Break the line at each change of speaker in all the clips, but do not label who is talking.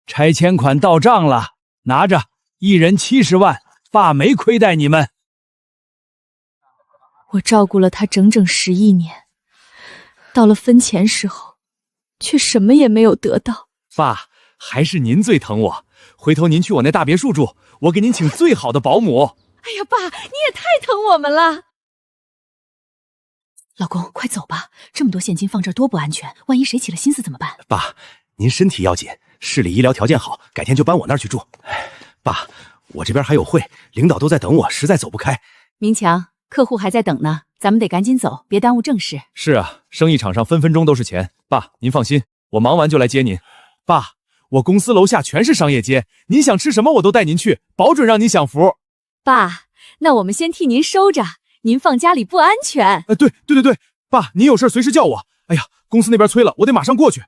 拆迁款到账了，拿着，一人70万，爸没亏待你们。
我照顾了他整整11年，到了分钱时候，却什么也没有得到。
爸，还是您最疼我，回头您去我那大别墅住，我给您请最好的保姆。
哎呀，爸，你也太疼我们了。老公，快走吧，这么多现金放这儿多不安全，万一谁起了心思怎么办？
爸，您身体要紧，市里医疗条件好，改天就搬我那儿去住。爸，我这边还有会，领导都在等我，实在走不开。
明强，客户还在等呢，咱们得赶紧走，别耽误正事。
是啊，生意场上分分钟都是钱。爸，您放心，我忙完就来接您。爸，我公司楼下全是商业街，您想吃什么我都带您去，保准让您享福。
爸，那我们先替您收着，您放家里不安全。
对，爸，您有事随时叫我。哎呀，公司那边催了，我得马上过去。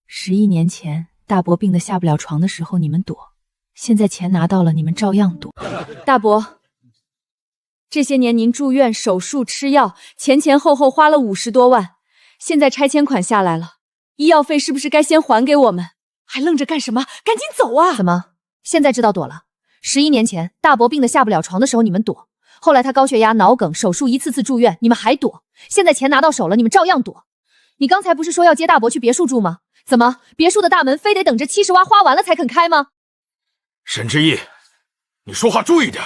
11年前，大伯病得下不了床的时候，你们躲；现在钱拿到了，你们照样躲。大伯，这些年您住院、手术、吃药，前后花了50多万，现在拆迁款下来了，医药费是不是该先还给我们？还愣着干什么？赶紧走啊！怎么，现在知道躲了？11年前，大伯病得下不了床的时候，你们躲；后来他高血压、脑梗手术，一次次住院，你们还躲。现在钱拿到手了，你们照样躲。你刚才不是说要接大伯去别墅住吗？怎么，别墅的大门非得等着70万花完了才肯开吗？
沈之意，你说话注意点。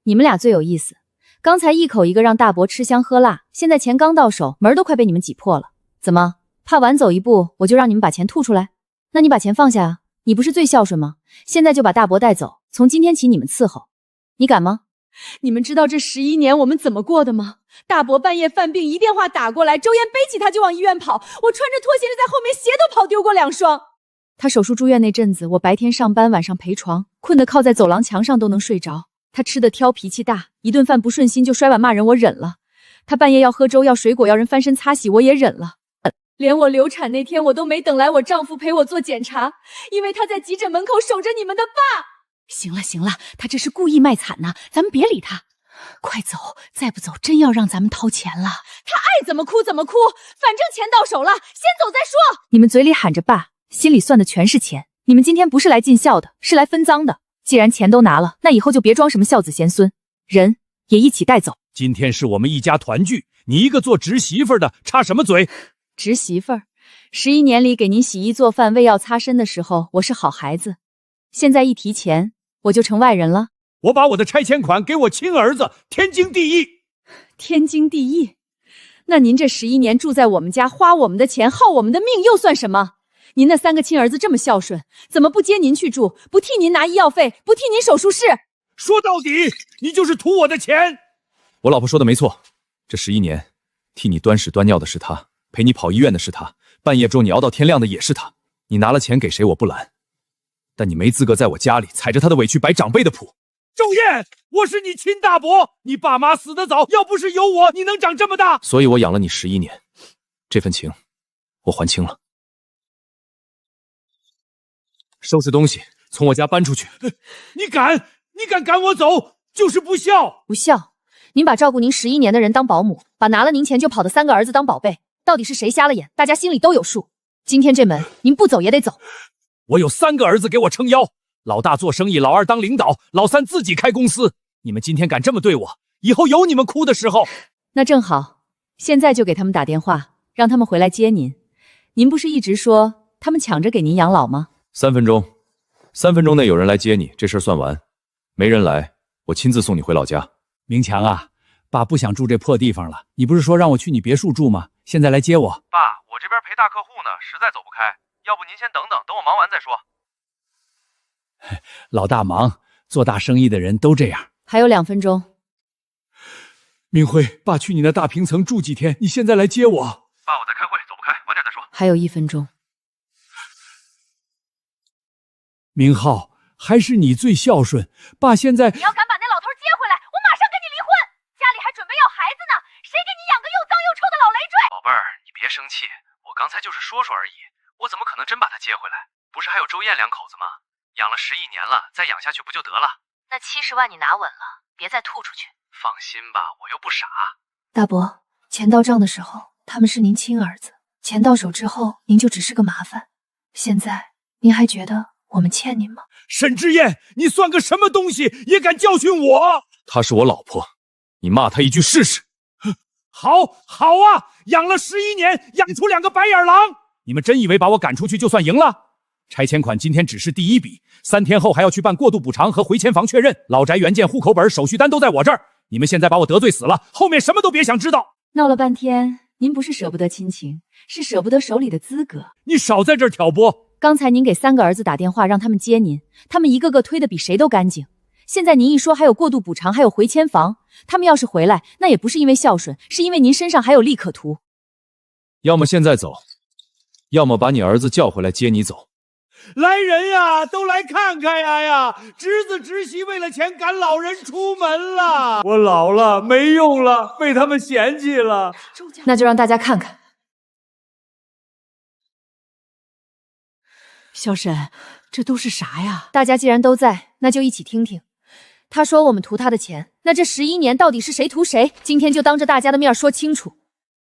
你们俩最有意思，刚才一口一个让大伯吃香喝辣，现在钱刚到手，门都快被你们挤破了。怎么，怕晚走一步，我就让你们把钱吐出来？那你把钱放下啊！你不是最孝顺吗？现在就把大伯带走，从今天起你们伺候，你敢吗？你们知道这11年我们怎么过的吗？大伯半夜犯病，一电话打过来，周岩背起他就往医院跑，我穿着拖鞋在后面，鞋都跑丢过2双。他手术住院那阵子，我白天上班，晚上陪床，困得靠在走廊墙上都能睡着。他吃的挑，脾气大，一顿饭不顺心就摔碗骂人，我忍了。他半夜要喝粥，要水果，要人翻身擦洗，我也忍了。连我流产那天，我都没等来我丈夫陪我做检查，因为他在急诊门口守着你们的爸。行了，他这是故意卖惨呢，咱们别理他。快走，再不走真要让咱们掏钱了。他爱怎么哭怎么哭，反正钱到手了，先走再说。你们嘴里喊着爸，心里算的全是钱。你们今天不是来尽孝的，是来分赃的。既然钱都拿了，那以后就别装什么孝子贤孙，人也一起带走。
今天是我们一家团聚，你一个做侄媳妇的插什么嘴？
侄媳妇儿，11年里给您洗衣做饭、喂药擦身的时候，我是好孩子。现在一提钱，我就成外人了。
我把我的拆迁款给我亲儿子，天经地义。
天经地义？那您这11年住在我们家，花我们的钱，耗我们的命，又算什么？您那3个亲儿子这么孝顺，怎么不接您去住，不替您拿医药费，不替您手术室？
说到底，你就是图我的钱。我老婆说的没错，这11年，替你端屎端尿的是他，陪你跑医院的是他，半夜粥你熬到天亮的也是他。你拿了钱给谁我不拦，但你没资格在我家里踩着他的委屈摆长辈的谱。周燕，我是你亲大伯，你爸妈死得早，要不是有我，你能长这么大？所以我养了你11年，这份情我还清了。收拾东西，从我家搬出去。你敢赶我走，就是不孝。
不孝？您把照顾您11年的人当保姆，把拿了您钱就跑的3个儿子当宝贝，到底是谁瞎了眼？大家心里都有数。今天这门您不走也得走。
我有3个儿子给我撑腰，老大做生意，老二当领导，老三自己开公司。你们今天敢这么对我，以后有你们哭的时候。
那正好，现在就给他们打电话，让他们回来接您。您不是一直说他们抢着给您养老吗
？3分钟，3分钟内有人来接你，这事儿算完。没人来，我亲自送你回老家。明强啊，爸不想住这破地方了。你不是说让我去你别墅住吗？现在来接我。
爸，我这边陪大客户呢，实在走不开，要不您先等等，等我忙完再说。
老大忙，做大生意的人都这样。
还有2分钟。
明辉，爸去你那大平层住几天，你现在来接我。
爸，我在开会，走不开，晚点再说。
还有1分钟。
明浩，还是你最孝顺。爸现在……
你要敢把那老头接回来，我马上跟你离婚。家里还准备要孩子呢，谁给你养个又脏又臭的老累赘？
宝贝儿，你别生气，我刚才就是说说而已，我怎么可能真把他接回来？不是还有周燕2口子吗？养了11年了，再养下去不就得了？
那70万你拿稳了，别再吐出去。
放心吧，我又不傻。
大伯，钱到账的时候，他们是您亲儿子；钱到手之后，您就只是个麻烦。现在您还觉得我们欠您吗？
沈之燕，你算个什么东西，也敢教训我？她是我老婆，你骂她一句试试。好啊，养了11年，养出2个白眼狼。你们真以为把我赶出去就算赢了？拆迁款今天只是第1笔，3天后还要去办过渡补偿和回迁房确认，老宅原件、户口本、手续单都在我这儿。你们现在把我得罪死了，后面什么都别想知道。
闹了半天，您不是舍不得亲情，是舍不得手里的资格。
你少在这儿挑拨。
刚才您给3个儿子打电话，让他们接您，他们一个个推得比谁都干净。现在您一说还有过渡补偿，还有回迁房，他们要是回来，那也不是因为孝顺，是因为您身上还有利可图。
要么现在走，要么把你儿子叫回来接你走。来人呀，都来看看呀！侄子侄媳为了钱赶老人出门了，我老了没用了，被他们嫌弃了。
那就让大家看看。
小沈，这都是啥呀？
大家既然都在，那就一起听听。他说我们图他的钱，那这11年到底是谁图谁？今天就当着大家的面说清楚。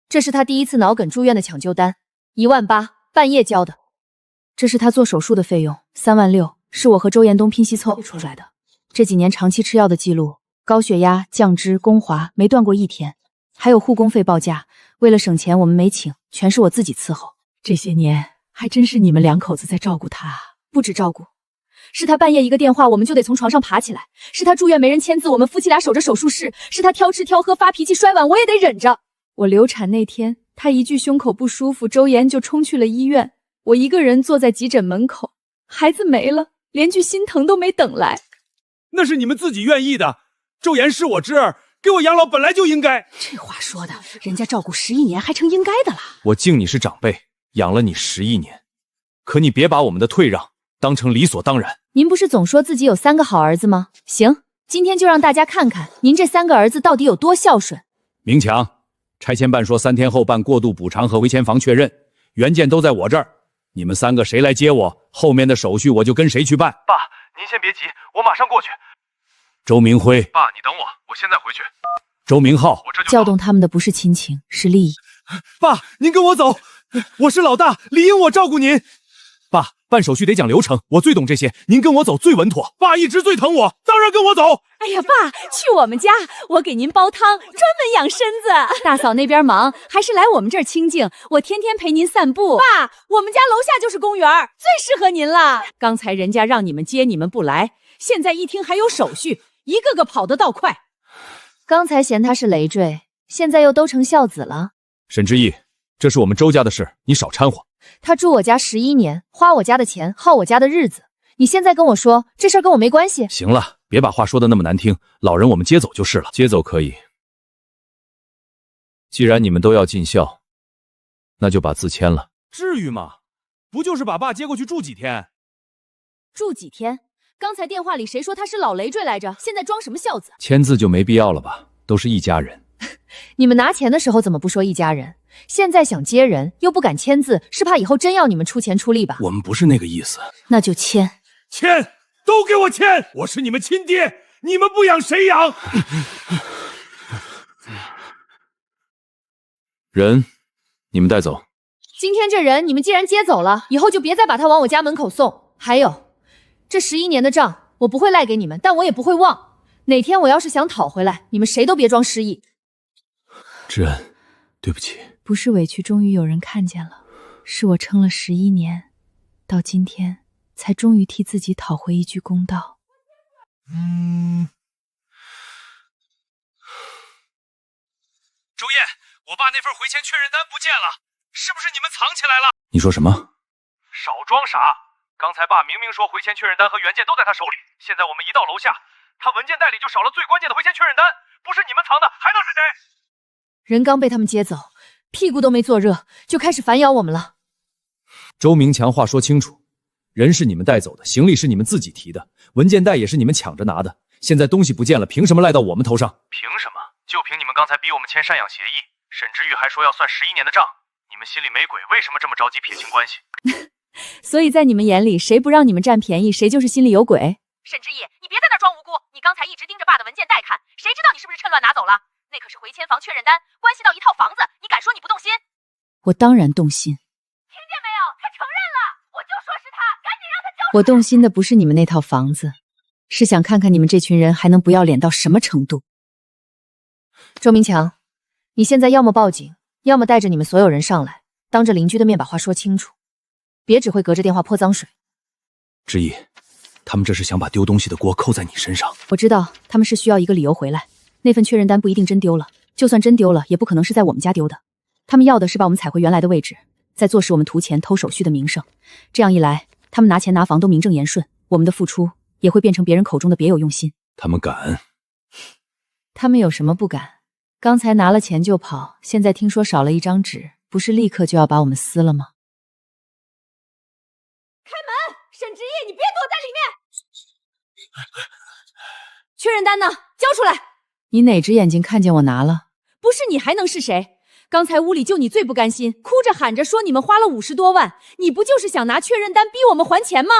这是他第1次脑梗住院的抢救单，18000，半夜交的。这是他做手术的费用，36000，是我和周延东拼夕凑出来的。这几年长期吃药的记录，高血压、降脂、宫滑，没断过1天。还有护工费报价，为了省钱我们没请，全是我自己伺候。
这些年还真是你们2口子在照顾他。
不止照顾，是他半夜一个电话，我们就得从床上爬起来；是他住院没人签字，我们夫妻俩守着手术室；是他挑吃挑喝发脾气摔碗，我也得忍着。我流产那天，他一句胸口不舒服，周岩就冲去了医院，我一个人坐在急诊门口，孩子没了，连句心疼都没等来。
那是你们自己愿意的，周岩是我侄儿，给我养老本来就应该。
这话说的，人家照顾11年还成应该的了。
我敬你是长辈，养了你11年，可你别把我们的退让当成理所当然。
您不是总说自己有3个好儿子吗？行，今天就让大家看看您这3个儿子到底有多孝顺。
明强，拆迁办说3天后办过渡补偿和回迁房确认，原件都在我这儿。你们3个谁来接我，后面的手续我就跟谁去办。
爸，您先别急，我马上过去。
周明辉，
爸，你等我，我现在回去。
周明浩，
我这就
叫动他们的不是亲情，是利益。
爸，您跟我走，我是老大，理应我照顾您。爸，办手续得讲流程，我最懂这些，您跟我走最稳妥。爸一直最疼我，当然跟我走。
哎呀，爸，去我们家，我给您煲汤，专门养身子。大嫂那边忙，还是来我们这儿清静，我天天陪您散步。爸，我们家楼下就是公园，最适合您了。
刚才人家让你们接，你们不来，现在一听还有手续，一个个跑得倒快。
刚才嫌他是累赘，现在又都成孝子了。
沈之意，这是我们周家的事，你少掺和。
他住我家11年，花我家的钱，耗我家的日子。你现在跟我说这事儿跟我没关系？
行了，别把话说的那么难听，老人我们接走就是了。接走可以，既然你们都要尽孝，那就把字签了。至于吗？不就是把爸接过去住几天？
住几天？刚才电话里谁说他是老累赘来着？现在装什么孝子？
签字就没必要了吧？都是一家人。
你们拿钱的时候怎么不说一家人？现在想接人又不敢签字，是怕以后真要你们出钱出力吧？
我们不是那个意思。
那就签。
签，都给我签！我是你们亲爹，你们不养谁养？人，你们带走。
今天这人你们既然接走了，以后就别再把他往我家门口送。还有，这11年的账我不会赖给你们，但我也不会忘。哪天我要是想讨回来，你们谁都别装失忆。
知恩，对不起。
不是委屈，终于有人看见了，是我撑了11年，到今天才终于替自己讨回一句公道。
周燕，我爸那份回迁确认单不见了，是不是你们藏起来了？
你说什么？
少装傻！刚才爸明明说回迁确认单和原件都在他手里，现在我们一到楼下，他文件袋里就少了最关键的回迁确认单，不是你们藏的，还能是谁？
人刚被他们接走，屁股都没坐热，就开始反咬我们了。
周明强，话说清楚，人是你们带走的，行李是你们自己提的，文件袋也是你们抢着拿的，现在东西不见了，凭什么赖到我们头上？
凭什么？就凭你们刚才逼我们签赡养协议，沈之玉还说要算11年的账，你们心里没鬼，为什么这么着急撇清关系？
所以在你们眼里，谁不让你们占便宜，谁就是心里有鬼。
沈之意，你别在那装无辜，你刚才一直盯着爸的文件袋看，谁知道你是不是趁乱拿走了？那可是回迁房确认单，关系到一套房子，你敢说你不动心？
我当然动心。
听见没有？他承认了，我就说是他，赶紧让他交
我动心的不是你们那套房子，是想看看你们这群人还能不要脸到什么程度。周明强，你现在要么报警，要么带着你们所有人上来，当着邻居的面把话说清楚，别只会隔着电话泼脏水。
之意，他们这是想把丢东西的锅扣在你身上。
我知道他们是需要一个理由回来，那份确认单不一定真丢了，就算真丢了，也不可能是在我们家丢的。他们要的是把我们踩回原来的位置，再坐实我们图钱偷手续的名声。这样一来，他们拿钱拿房都名正言顺，我们的付出也会变成别人口中的别有用心。
他们敢？
他们有什么不敢？刚才拿了钱就跑，现在听说少了一张纸，不是立刻就要把我们撕了吗？
开门！沈之意，你别躲在里面！
确认单呢？交出来！你哪只眼睛看见我拿了？
不是你还能是谁？刚才屋里就你最不甘心，哭着喊着说你们花了50多万，你不就是想拿确认单逼我们还钱吗？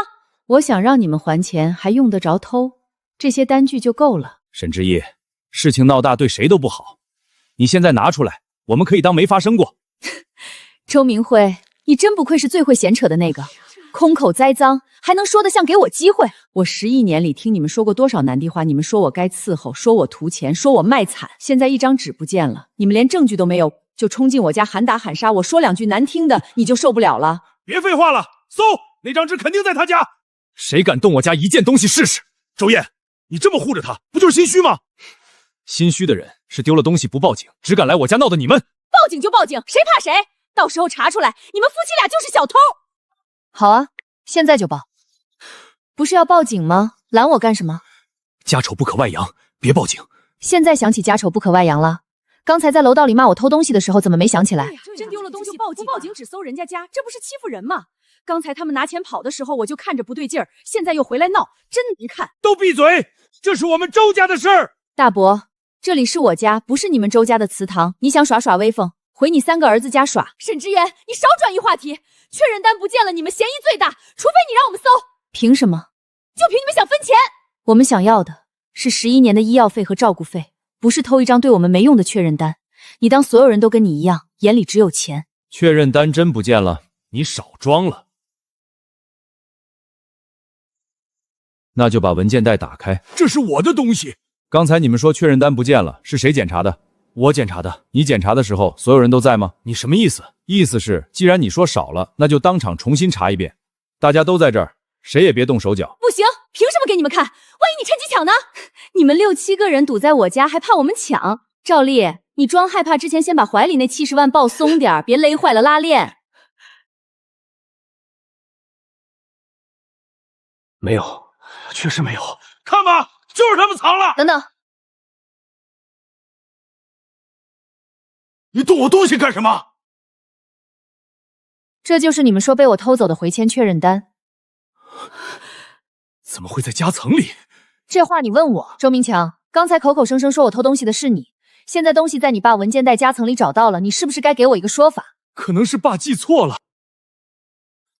我想让你们还钱，还用得着偷？这些单据就够了。
沈之意，事情闹大对谁都不好，你现在拿出来，我们可以当没发生过。
周明辉，你真不愧是最会闲扯的那个，空口栽赃，还能说得像给我机会。
我11年里听你们说过多少难听话，你们说我该伺候，说我图钱，说我卖惨，现在一张纸不见了，你们连证据都没有，就冲进我家喊打喊杀，我说2句难听的你就受不了了？
别废话了，搜，那张纸肯定在他家。
谁敢动我家一件东西试试？
周燕，你这么护着他，不就是心虚吗？
心虚的人是丢了东西不报警，只敢来我家闹的你们。
报警就报警，谁怕谁？到时候查出来，你们夫妻俩就是小偷。
好啊，现在就报。不是要报警吗？拦我干什么？
家丑不可外扬，别报警。
现在想起家丑不可外扬了？刚才在楼道里骂我偷东西的时候，怎么没想起来？
真丢了东西报警，不报警只搜人家家，这不是欺负人吗？刚才他们拿钱跑的时候，我就看着不对劲儿，现在又回来闹，真难看。
都闭嘴，这是我们周家的事儿。
大伯，这里是我家，不是你们周家的祠堂。你想耍耍威风，回你3个儿子家耍。
沈之言，你少转移话题。确认单不见了，你们嫌疑最大，除非你让我们搜。
凭什么？
就凭你们想分钱。
我们想要的是11年的医药费和照顾费，不是偷一张对我们没用的确认单。你当所有人都跟你一样，眼里只有钱？
确认单真不见了，你少装了。那就把文件袋打开。
这是我的东西。
刚才你们说确认单不见了，是谁检查的？我检查的。你检查的时候，所有人都在吗？
你什么意思？
意思是，既然你说少了，那就当场重新查一遍。大家都在这儿，谁也别动手脚。
不行，凭什么给你们看？万一你趁机抢呢？
你们6、7个人堵在我家，还怕我们抢？赵丽，你装害怕之前，先把怀里那70万抱松点，别勒坏了拉链。
没有，确实没有。
看吧，就是他们藏了。
等等，
你动我东西干什么？
这就是你们说被我偷走的回迁确认单。
怎么会在夹层里？
这话你问我？周明强，刚才口口声声说我偷东西的是你，现在东西在你爸文件袋夹层里找到了，你是不是该给我一个说法？
可能是爸记错了。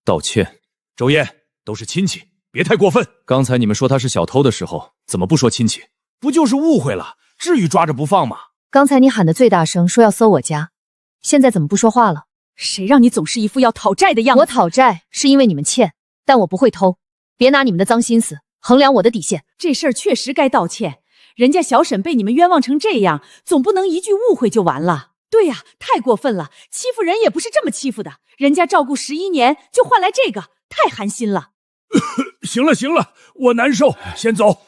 道歉。
周燕，都是亲戚，别太过分。
刚才你们说他是小偷的时候，怎么不说亲戚？
不就是误会了，至于抓着不放吗？
刚才你喊得最大声，说要搜我家，现在怎么不说话了？
谁让你总是一副要讨债的样子？
我讨债是因为你们欠，但我不会偷。别拿你们的脏心思衡量我的底线。
这事儿确实该道歉，人家小沈被你们冤枉成这样，总不能一句误会就完了。对呀，太过分了，欺负人也不是这么欺负的。人家照顾11年就换来这个，太寒心了。
行了行了，我难受，先走。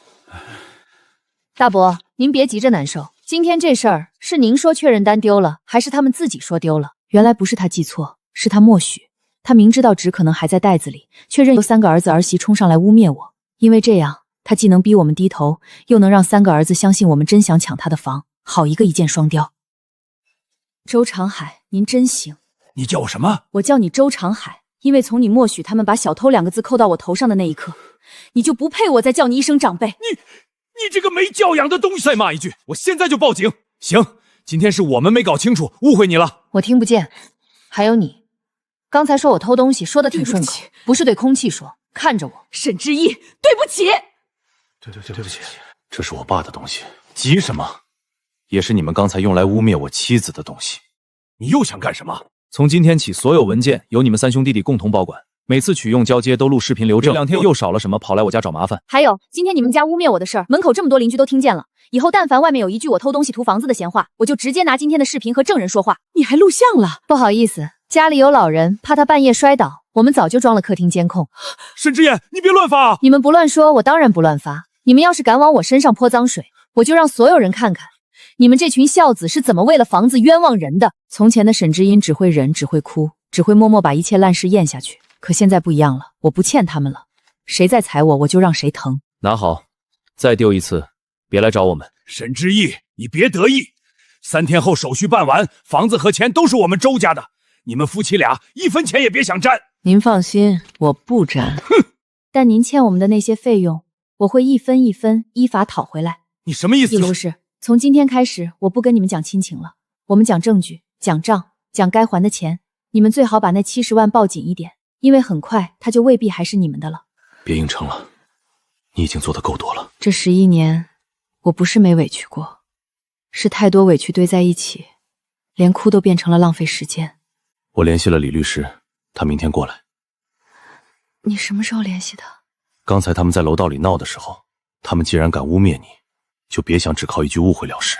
大伯，您别急着难受。今天这事儿是您说确认单丢了，还是他们自己说丢了？原来不是他记错，是他默许。他明知道纸可能还在袋子里，却任由3个儿子儿媳冲上来污蔑我。因为这样，他既能逼我们低头，又能让3个儿子相信我们真想抢他的房，好一个一箭双雕。周长海，您真行。
你叫我什么？
我叫你周长海，因为从你默许他们把小偷2个字扣到我头上的那一刻，你就不配我再叫你一声长辈。
你这个没教养的东西！
再骂一句，我现在就报警。行，今天是我们没搞清楚，误会你了。
我听不见。还有你，刚才说我偷东西，说的挺顺口，不是对空气说，看着我。
沈之意，对不起。
对不起，这是我爸的东西。急什么？
也是你们刚才用来污蔑我妻子的东西。
你又想干什么？
从今天起，所有文件由你们3兄弟共同保管，每次取用交接都录视频留证，这2天又少了什么跑来我家找麻烦？
还有，今天你们家污蔑我的事儿，门口这么多邻居都听见了。以后但凡外面有一句我偷东西屠房子的闲话，我就直接拿今天的视频和证人说话。
你还录像了？
不好意思，家里有老人，怕他半夜摔倒，我们早就装了客厅监控。
沈之言，你别乱发啊！
你们不乱说，我当然不乱发。你们要是敢往我身上泼脏水，我就让所有人看看你们这群孝子是怎么为了房子冤枉人的。从前的沈之音只会忍，只会哭，只会默默把一切烂事咽下去。可现在不一样了，我不欠他们了，谁再踩我，我就让谁疼。
拿好，再丢一次，别来找我们。
沈之意，你别得意，3天后手续办完，房子和钱都是我们周家的，你们夫妻俩1分钱也别想沾。
您放心，我不沾。
哼！
但您欠我们的那些费用，我会一分一分依法讨回来。
你什么意思？
叶刘氏，从今天开始，我不跟你们讲亲情了，我们讲证据，讲账，讲该还的钱。你们最好把那70万抱紧一点，因为很快他就未必还是你们的了。
别硬撑了，你已经做得够多了。
这11年，我不是没委屈过，是太多委屈堆在一起，连哭都变成了浪费时间。
我联系了李律师，他明天过来。
你什么时候联系的？
刚才他们在楼道里闹的时候，他们既然敢污蔑你，就别想只靠一句误会了事。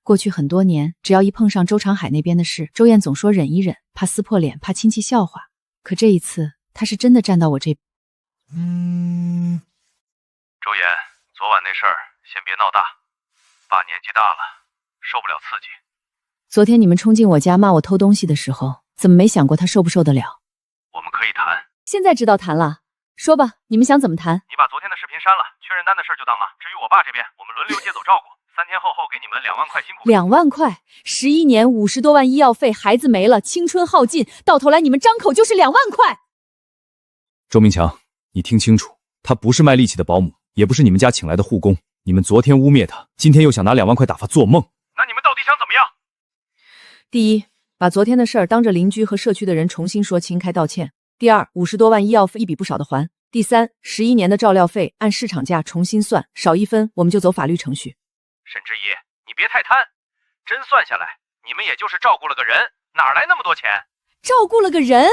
过去很多年，只要一碰上周长海那边的事，周燕总说忍一忍，怕撕破脸，怕亲戚笑话。可这一次，他是真的站到我这边。
周岩，昨晚那事儿先别闹大，爸年纪大了，受不了刺激。
昨天你们冲进我家骂我偷东西的时候，怎么没想过他受不受得了？
我们可以谈。
现在知道谈了，说吧，你们想怎么谈？
你把昨天的视频删了，确认单的事就当了。至于我爸这边，我们轮流接走照顾，3天后给你们2万块辛苦费。
2万块，11年50多万医药费，孩子没了，青春耗尽，到头来你们张口就是2万块。
周明强，你听清楚，她不是卖力气的保姆，也不是你们家请来的护工。你们昨天污蔑她，今天又想拿2万块打发，做梦！
那你们到底想怎么样？
第一，把昨天的事儿当着邻居和社区的人重新说清，开道歉。第二，50多万医药费一笔不少的还。第三，11年的照料费按市场价重新算，少1分我们就走法律程序。
沈之怡，你别太贪，真算下来，你们也就是照顾了个人，哪来那么多钱？
照顾了个人，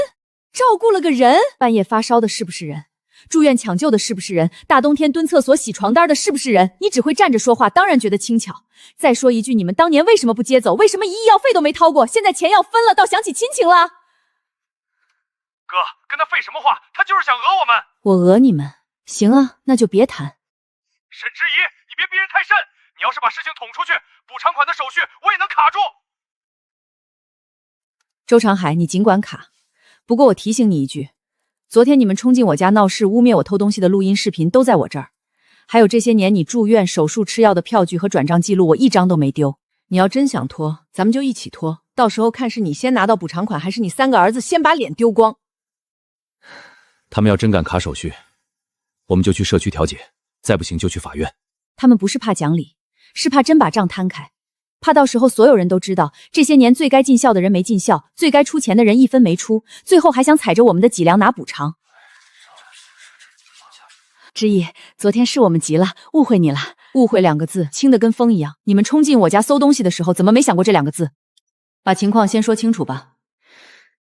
照顾了个人，半夜发烧的是不是人？住院抢救的是不是人？大冬天蹲厕所洗床单的是不是人？你只会站着说话，当然觉得轻巧。再说一句，你们当年为什么不接走？为什么医药费都没掏过？现在钱要分了，倒想起亲情了？
哥，跟他废什么话？他就是想讹我们。
我讹你们？行啊，那就别谈。
沈之怡，你别逼人太甚，你要是把事情捅出去，补偿款的手续我也能卡住。
周长海，你尽管卡，不过我提醒你一句，昨天你们冲进我家闹事，污蔑我偷东西的录音视频都在我这儿，还有这些年你住院、手术、吃药的票据和转账记录，我一张都没丢。
你要真想拖，咱们就一起拖，到时候看是你先拿到补偿款，还是你3个儿子先把脸丢光。
他们要真敢卡手续，我们就去社区调解，再不行就去法院。
他们不是怕讲理，是怕真把账摊开，怕到时候所有人都知道，这些年最该尽孝的人没尽孝，最该出钱的人1分没出，最后还想踩着我们的脊梁拿补偿。之意，昨天是我们急了，误会你了。误会2个字，轻的跟风一样。你们冲进我家搜东西的时候，怎么没想过这2个字？把情况先说清楚吧。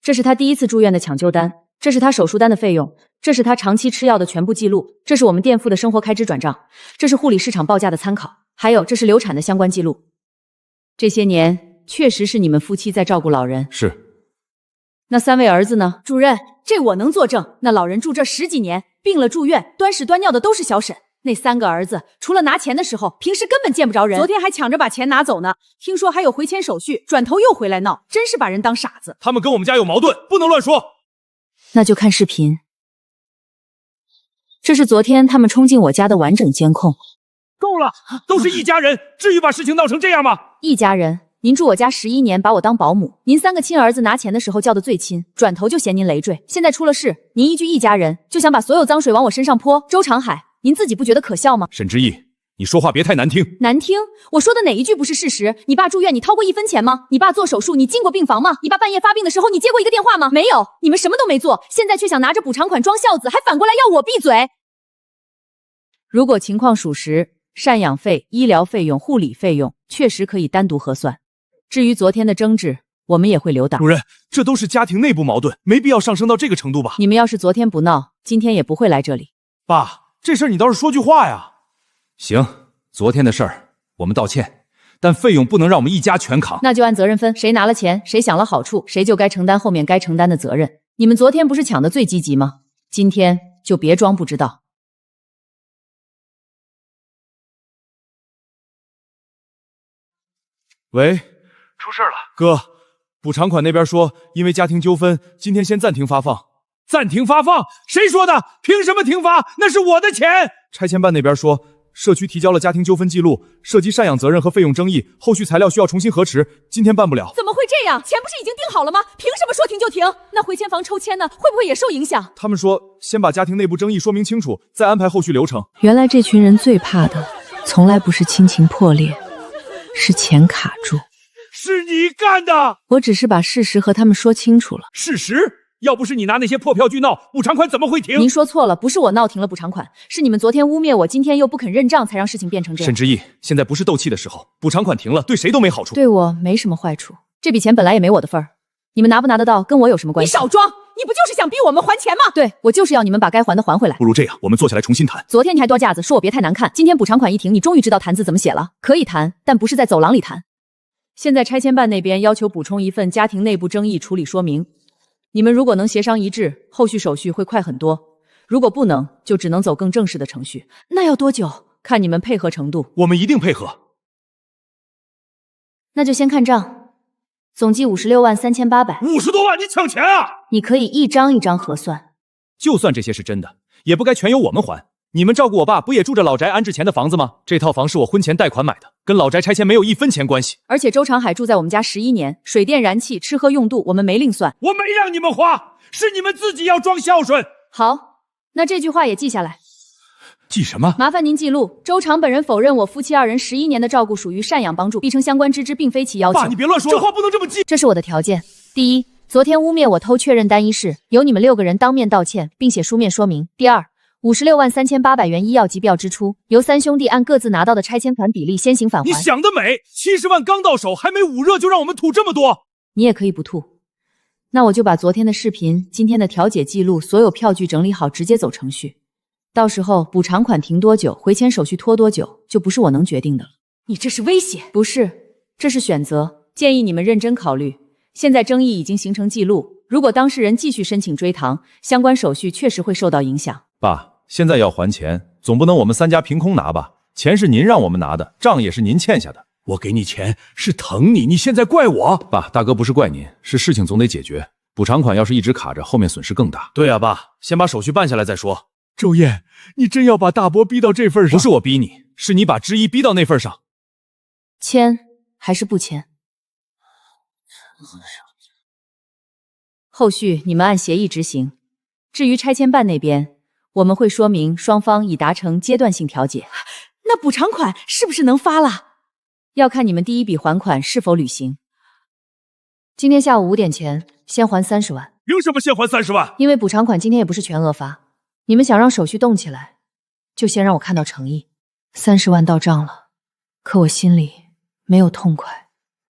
这是他第1次住院的抢救单，这是他手术单的费用，这是他长期吃药的全部记录，这是我们店铺的生活开支转账，这是护理市场报价的参考，还有这是流产的相关记录。这些年确实是你们夫妻在照顾老人。
是。
那3位儿子呢？主任，这我能作证。那老人住这10几年，病了住院，端屎端尿的都是小沈。那3个儿子除了拿钱的时候，平时根本见不着人。昨天还抢着把钱拿走呢，听说还有回签手续，转头又回来闹，真是把人当傻子。
他们跟我们家有矛盾，不能乱说。
那就看视频。这是昨天他们冲进我家的完整监控。
够了，都是一家人，至于把事情闹成这样吗？
一家人？您住我家11年，把我当保姆，您3个亲儿子拿钱的时候叫的最亲，转头就嫌您累赘。现在出了事，您一句一家人，就想把所有脏水往我身上泼。周长海，您自己不觉得可笑吗？
沈之意，你说话别太难听。
难听？我说的哪一句不是事实？你爸住院，你掏过1分钱吗？你爸做手术，你进过病房吗？你爸半夜发病的时候，你接过一个电话吗？没有，你们什么都没做，现在却想拿着补偿款装孝子，还反过来要我闭嘴。如果情况属实，赡养费、医疗费用、护理费用确实可以单独核算。至于昨天的争执，
我们也会留档。
主任，这都是家庭内部矛盾，没必要上升到这个程度吧？
你们要是昨天不闹，今天也不会来这里。
爸，这事儿你倒是说句话呀。行，昨天的事儿我们道歉，但费用不能让我们一家全扛。
那就按责任分，谁拿了钱，谁享了好处，谁就该承担后面该承担的责任。你们昨天不是抢得最积极吗？今天就别装不知道。
喂，
出事了，
哥，补偿款那边说因为家庭纠纷，今天先暂停发放。
暂停发放？谁说的？凭什么停发？那是我的钱！
拆迁办那边说，社区提交了家庭纠纷记录，涉及赡养责任和费用争议，后续材料需要重新核实，今天办不了。
怎么会这样？钱不是已经定好了吗？凭什么说停就停？那回迁房抽签呢？会不会也受影响？
他们说先把家庭内部争议说明清楚，再安排后续流程。
原来这群人最怕的从来不是亲情破裂，是钱卡住。
是你干的！
我只是把事实和他们说清楚了。
事实？要不是你拿那些破票据闹，补偿款怎么会停？
您说错了，不是我闹停了补偿款，是你们昨天污蔑我，今天又不肯认账，才让事情变成这样。
沈之意，现在不是斗气的时候，补偿款停了，对谁都没好处。
对我没什么坏处，这笔钱本来也没我的份儿，你们拿不拿得到，跟我有什么关系？
你少装！你不就是想逼我们还钱吗？
对，我就是要你们把该还的还回来。
不如这样，我们坐下来重新谈。
昨天你还多架子，说我别太难看，今天补偿款一停，你终于知道谈字怎么写了。可以谈，但不是在走廊里谈。现在拆迁办那边要求补充一份家庭内部争议处理说明。你们如果能协商一致，后续手续会快很多；如果不能，就只能走更正式的程序。
那要多久？
看你们配合程度。
我们一定配合。
那就先看账，总计563800。
50多万，你抢钱啊！
你可以一张一张核算。
就算这些是真的，也不该全由我们还。你们照顾我爸，不也住着老宅安置前的房子吗？这套房是我婚前贷款买的，跟老宅拆迁没有一分钱关系。
而且周长海住在我们家11年，水电燃气吃喝用度我们没另算。
我没让你们花，是你们自己要装孝顺。
好，那这句话也记下来。
记什么？
麻烦您记录，周长本人否认我夫妻2人11年的照顾属于赡养帮助，并称相关支支并非其要求。
爸，你别乱说，这话不能这么记。
这是我的条件：第一，昨天污蔑我偷确认单一事，由你们6个人当面道歉，并写书面说明；第二，563800元医药机票支出，由3兄弟按各自拿到的拆迁款比例先行返还。
你想得美！70万刚到手，还没捂热就让我们吐这么多。
你也可以不吐。那我就把昨天的视频、今天的调解记录、所有票据整理好，直接走程序。到时候补偿款停多久，回迁手续拖多久，就不是我能决定的了。
你这是威胁？
不是，这是选择。建议你们认真考虑。现在争议已经形成记录，如果当事人继续申请追偿，相关手续确实会受到影响。
爸，现在要还钱，总不能我们3家凭空拿吧？钱是您让我们拿的，账也是您欠下的。
我给你钱是疼你，你现在怪我？
爸，大哥不是怪您，是事情总得解决。补偿款要是一直卡着，后面损失更大。
对啊，爸，先把手续办下来再说。周燕，你真要把大伯逼到这份上？
不是我逼你，是你把之一逼到那份上。
签还是不签？后续你们按协议执行。至于拆迁办那边，我们会说明双方已达成阶段性调解。
那补偿款是不是能发了？
要看你们第一笔还款是否履行。今天下午5点前先还30万。
凭什么先还30万？
因为补偿款今天也不是全额发，你们想让手续动起来，就先让我看到诚意。30万到账了，可我心里没有痛快，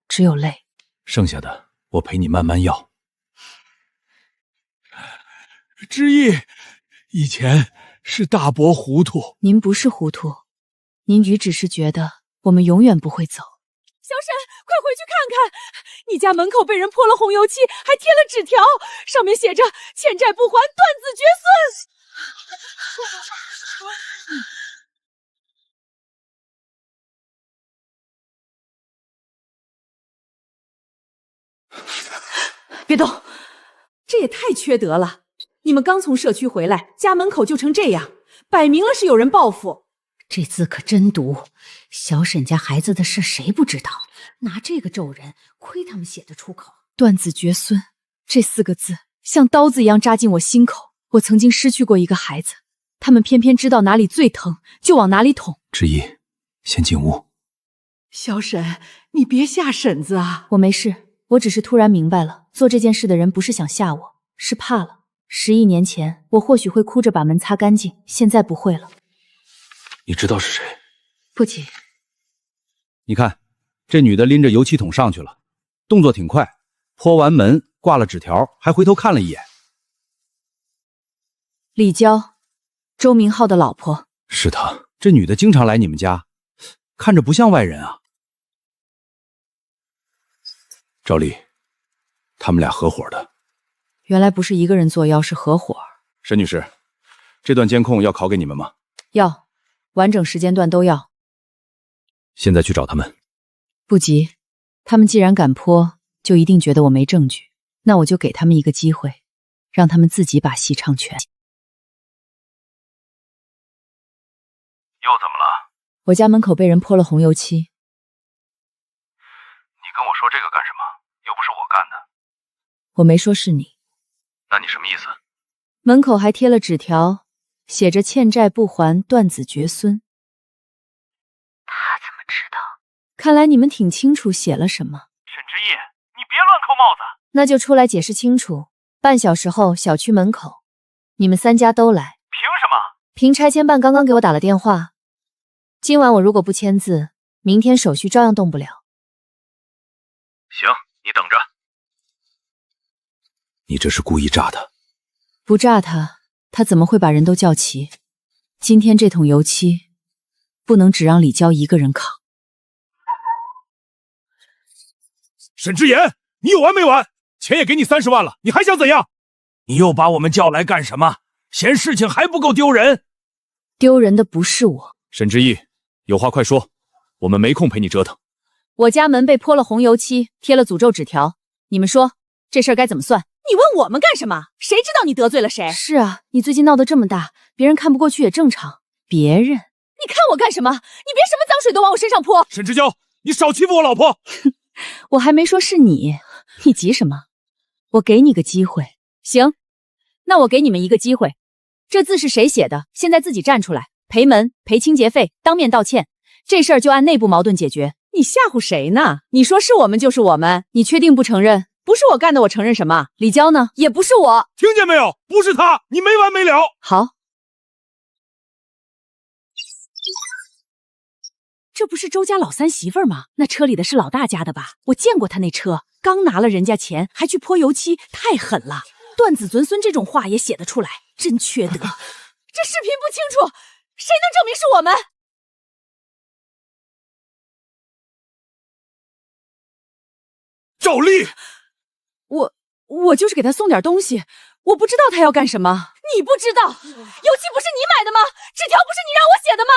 只有泪。
剩下的我陪你慢慢要。
之意，以前是大伯糊涂。
您不是糊涂，您只是觉得我们永远不会走。
小沈，快回去看看，你家门口被人泼了红油漆，还贴了纸条，上面写着“欠债不还，断子绝孙”。别动，这也太缺德了！你们刚从社区回来，家门口就成这样，摆明了是有人报复。
这字可真毒，小沈家孩子的事谁不知道？拿这个咒人，亏他们写得出口。
断子绝孙这4个字像刀子一样扎进我心口。我曾经失去过一个孩子，他们偏偏知道哪里最疼，就往哪里捅。
之一，先进屋。
小沈，你别吓婶子啊！
我没事，我只是突然明白了，做这件事的人不是想吓我，是怕了。11年前，我或许会哭着把门擦干净，现在不会了。
你知道是谁？
不急。
你看，这女的拎着油漆桶上去了，动作挺快，
泼完门，挂了纸条，还回头看了一眼。
李娇，周明浩的老婆。
是她，这女的经常来你们家，看着不像外人啊。赵丽，他们俩合伙的。
原来不是一个人作妖，是合伙。
沈女士，这段监控要拷给你们吗？
要，完整时间段都要。
现在去找他们。
不急，他们既然敢泼，就一定觉得我没证据，那我就给他们一个机会，让他们自己把戏唱全。
又怎么了？
我家门口被人泼了红油漆。
你跟我说这个干什么？又不是我干的。
我没说是你。
那你什么意思？
门口还贴了纸条，写着欠债不还，断子绝孙。
他怎么知道？
看来你们挺清楚写了什么。
沈之意，你别乱扣帽子。
那就出来解释清楚。半小时后，小区门口，你们3家都来。
凭什么？
凭拆迁办刚刚给我打了电话，今晚我如果不签字，明天手续照样动不了。
行，你等着。
你这是故意炸他？
不炸他，他怎么会把人都叫齐？今天这桶油漆，不能只让李娇一个人扛。
沈之言，你有完没完？钱也给你30万了，你还想怎样？你又把我们叫来干什么？嫌事情还不够丢人？
丢人的不是我。
沈之意，有话快说，我们没空陪你折腾。
我家门被泼了红油漆，贴了诅咒纸条，你们说这事儿该怎么算？
你问我们干什么？谁知道你得罪了谁？
是啊，你最近闹得这么大，别人看不过去也正常。别人，
你看我干什么？你别什么脏水都往我身上泼！
沈之交，你少欺负我老婆！
我还没说是你，你急什么？我给你个机会。行，那我给你们一个机会。这字是谁写的？现在自己站出来，赔门、赔清洁费，当面道歉。这事儿就按内部矛盾解决。
你吓唬谁呢？你说是我们就是我们，
你确定不承认？
不是我干的，我承认什么？
李娇呢？也不是我。
听见没有？不是他，你没完没了。
好，
这不是周家老三媳妇儿吗？那车里的是老大家的吧？我见过他那车，刚拿了人家钱，还去泼油漆，太狠了！断子绝孙这种话也写得出来，真缺德！这视频不清楚，谁能证明是我们？
赵丽，
我就是给他送点东西，我不知道他要干什么。你不知道？油漆不是你买的吗？纸条不是你让我写的吗？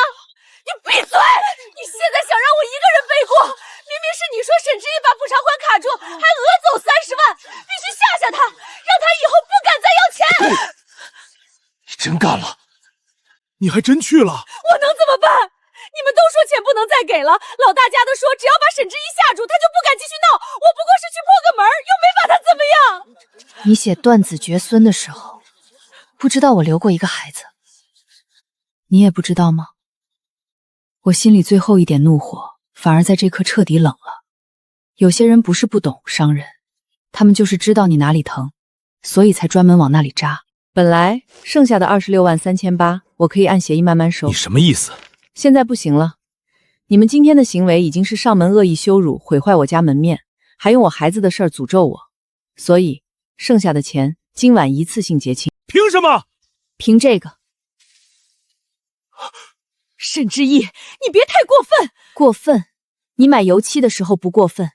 你闭嘴！你现在想让我一个人背锅，明明是你说沈之意把补偿款卡住，还讹走30万，必须吓吓他，让他以后不敢再要钱。
你真干了，你还真去了。
我能怎么办？你们都说钱不能再给了，老大家的说只要把沈之意吓住，他就不敢继续闹。我不过是去破个门，又没把他怎么样。
你写断子绝孙的时候，不知道我留过一个孩子，你也不知道吗？我心里最后一点怒火，反而在这刻彻底冷了。有些人不是不懂伤人，他们就是知道你哪里疼，所以才专门往那里扎。本来剩下的26万3800，我可以按协议慢慢收。
你什么意思？
现在不行了，你们今天的行为已经是上门恶意羞辱、毁坏我家门面，还用我孩子的事儿诅咒我，所以剩下的钱今晚一次性结清。
凭什么？
凭这个。
沈之意，你别太过分！
过分？你买油漆的时候不过分？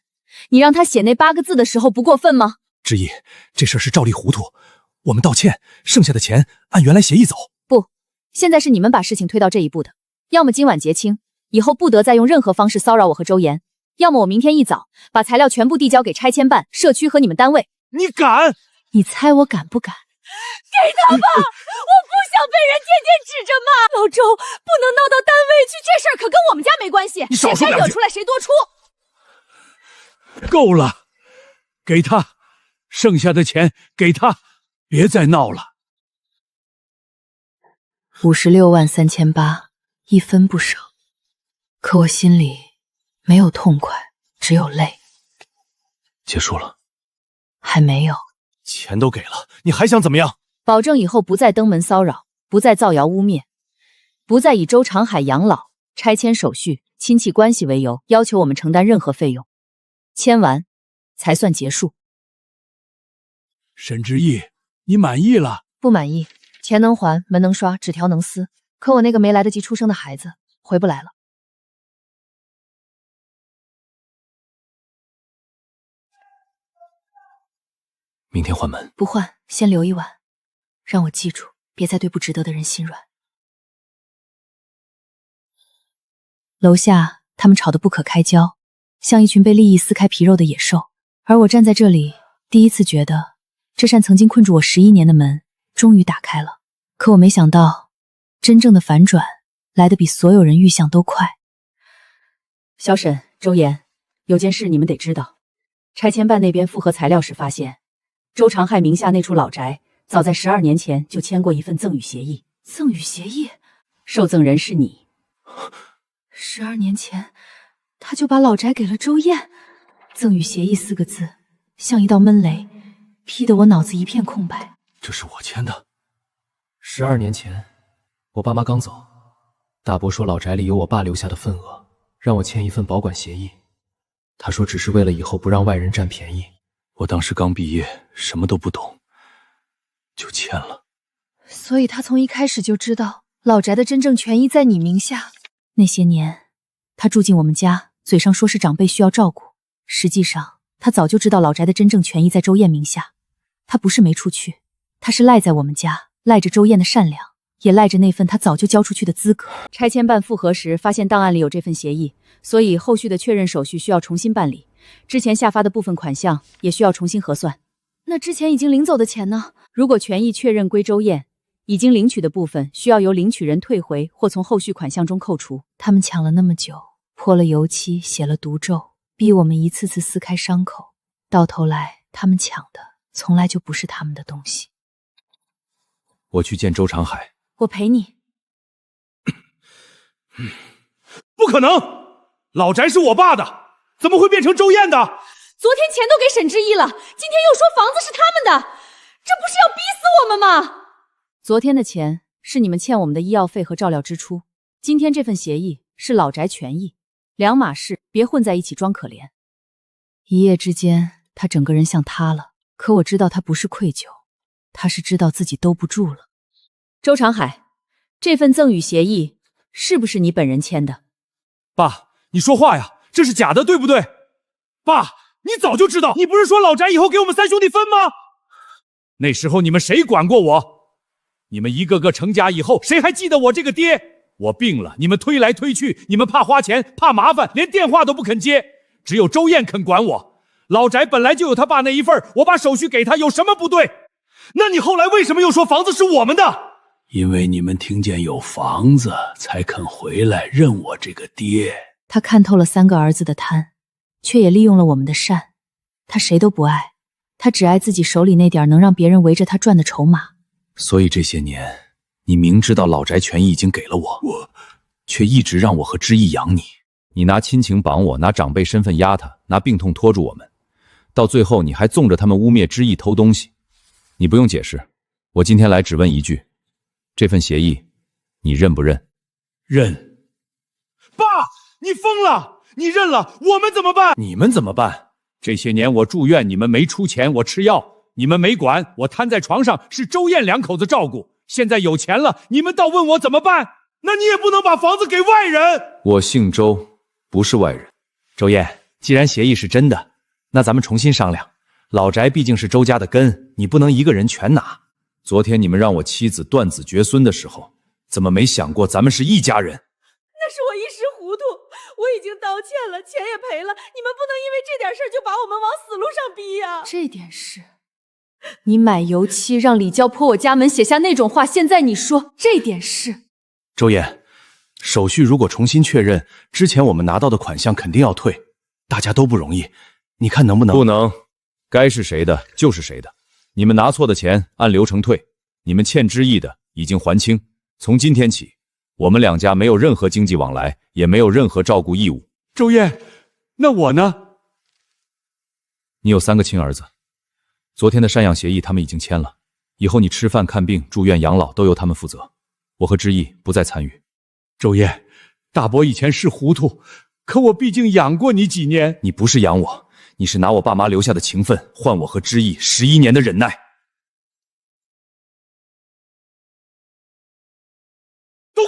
你让他写那8个字的时候不过分吗？
之意，这事儿是赵丽糊涂，我们道歉，剩下的钱按原来协议走。
不，现在是你们把事情推到这一步的。要么今晚结清，以后不得再用任何方式骚扰我和周岩；要么我明天一早把材料全部递交给拆迁办、社区和你们单位。
你敢？
你猜我敢不敢？
给他吧！我不想被人天天指着骂。老周，不能闹到单位去，这事儿可跟我们家没关系。
你少说两句。
谁惹出来谁多出。
够了，给他，剩下的钱给他，别再闹了。
56万3800，一分不少。可我心里没有痛快，只有泪。
结束了？
还没有。
钱都给了，你还想怎么样？
保证以后不再登门骚扰，不再造谣污蔑，不再以周长海养老、拆迁手续、亲戚关系为由要求我们承担任何费用。签完才算结束。
沈之意，你满意了？
不满意，钱能还，门能刷，纸条能撕，可我那个没来得及出生的孩子回不来了。
明天换门。
不换，先留一晚，让我记住，别再对不值得的人心软。楼下他们吵得不可开交，像一群被利益撕开皮肉的野兽，而我站在这里，第一次觉得这扇曾经困住我11年的门终于打开了。可我没想到，真正的反转来得比所有人预想都快。
小沈、周岩，有件事你们得知道。拆迁办那边复核材料时发现，周长海名下那处老宅早在12年前就签过一份赠与协议。
赠与协议？
受赠人是你。
12年前，他就把老宅给了周燕。赠与协议4个字，像一道闷雷，劈得我脑子一片空白。
这是我签的。12年前，我爸妈刚走，大伯说老宅里有我爸留下的份额，让我签一份保管协议。他说只是为了以后不让外人占便宜。我当时刚毕业，什么都不懂，就签了。
所以他从一开始就知道老宅的真正权益在你名下。那些年，他住进我们家，嘴上说是长辈需要照顾，实际上他早就知道老宅的真正权益在周燕名下。他不是没出去，他是赖在我们家，赖着周燕的善良，也赖着那份他早就交出去的资格。
拆迁办复核时发现档案里有这份协议，所以后续的确认手续需要重新办理，之前下发的部分款项也需要重新核算。
那之前已经领走的钱呢？
如果权益确认归周燕，已经领取的部分需要由领取人退回或从后续款项中扣除。
他们抢了那么久，泼了油漆，写了毒咒，逼我们一次次撕开伤口，到头来他们抢的从来就不是他们的东西。
我去见周长海。
我陪你。
不可能，老宅是我爸的，怎么会变成周燕的？
昨天钱都给沈之意了，今天又说房子是他们的，这不是要逼死我们吗？昨天的钱是你们欠我们的医药费和照料支出，今天这份协议是老宅权益，两码事，别混在一起装可怜。
一夜之间，他整个人像塌了，可我知道他不是愧疚，他是知道自己兜不住了。
周长海，这份赠与协议是不是你本人签的？
爸，你说话呀，这是假的，对不对？爸，你早就知道，你不是说老宅以后给我们3兄弟分吗？那时候你们谁管过我？你们一个个成家以后，谁还记得我这个爹？我病了，你们推来推去，你们怕花钱，怕麻烦，连电话都不肯接。只有周燕肯管我。老宅本来就有他爸那一份，我把手续给他，有什么不对？那你后来为什么又说房子是我们的？
因为你们听见有房子，才肯回来认我这个爹。
他看透了3个儿子的贪，却也利用了我们的善。他谁都不爱，他只爱自己手里那点能让别人围着他转的筹码。
所以这些年，你明知道老宅权益已经给了我却一直让我和之意养你。你拿亲情绑我，拿长辈身份压他，拿病痛拖住我们，到最后你还纵着他们污蔑之意偷东西。你不用解释，我今天来只问一句，这份协议你认不认？
认。爸，你疯了！你认了，我们怎么办？
你们怎么办？
这些年我住院，你们没出钱，我吃药，你们没管，我瘫在床上，是周燕2口子照顾。现在有钱了，你们倒问我怎么办？那你也不能把房子给外人。
我姓周，不是外人。
周燕，既然协议是真的，那咱们重新商量。老宅毕竟是周家的根，你不能一个人全拿。
昨天你们让我妻子断子绝孙的时候，怎么没想过咱们是一家人？
那是我一时糊涂，我已经道歉了，钱也赔了，你们不能因为这点事就把我们往死路上逼呀！
这点事，你买油漆让李娇泼我家门，写下那种话，现在你说这点事。
周燕，手续如果重新确认，之前我们拿到的款项肯定要退，大家都不容易，你看能不能？
不能，该是谁的就是谁的。你们拿错的钱按流程退，你们欠之意的已经还清。从今天起，我们2家没有任何经济往来，也没有任何照顾义务。
周燕，那我呢？
你有3个亲儿子，昨天的赡养协议他们已经签了，以后你吃饭、看病、住院、养老都由他们负责，我和之意不再参与。
周燕，大伯以前是糊涂，可我毕竟养过你几年。
你不是养我，你是拿我爸妈留下的情分换我和之意11年的忍耐。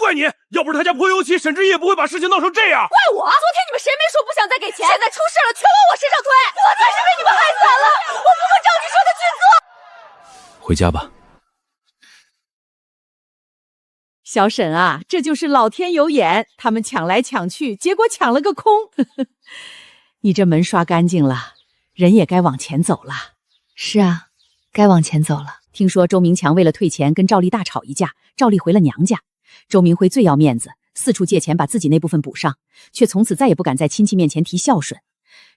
怪你，要不是他家泼油漆，沈之意也不会把事情闹成这样。
怪我？昨天你们谁没说不想再给钱？现在出事了，全往我身上推，我才是被你们害惨了！我不会照你说的去做。
回家吧。
小沈啊，这就是老天有眼，他们抢来抢去，结果抢了个空。你这门刷干净了，人也该往前走了。
是啊，该往前走了。
听说周明强为了退钱跟赵丽大吵一架，赵丽回了娘家。周明辉最要面子，四处借钱把自己那部分补上，却从此再也不敢在亲戚面前提孝顺。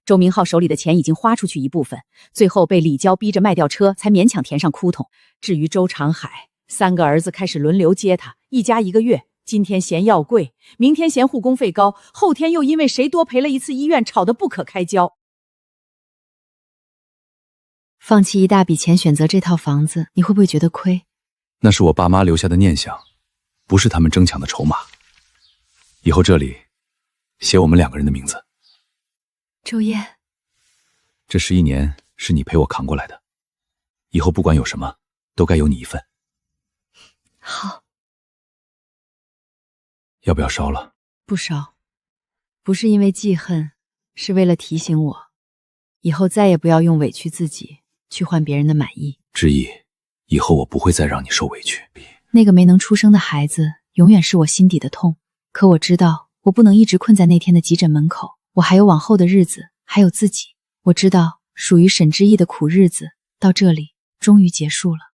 周明浩手里的钱已经花出去一部分，最后被李娇逼着卖掉车，才勉强填上哭筒。至于周长海，3个儿子开始轮流接他，一家1个月，今天嫌药贵，明天嫌护工费高，后天又因为谁多赔了一次医院吵得不可开交。
放弃一大笔钱选择这套房子，你会不会觉得亏？
那是我爸妈留下的念想，不是他们争抢的筹码。以后这里写我们2个人的名字。
周燕，
这11年是你陪我扛过来的，以后不管有什么，都该有你一份。
好。
要不要烧了？
不烧，不是因为记恨，是为了提醒我，以后再也不要用委屈自己去换别人的满意。
之意，以后我不会再让你受委屈。
那个没能出生的孩子，永远是我心底的痛。可我知道，我不能一直困在那天的急诊门口，我还有往后的日子，还有自己。我知道，属于沈之意的苦日子，到这里终于结束了。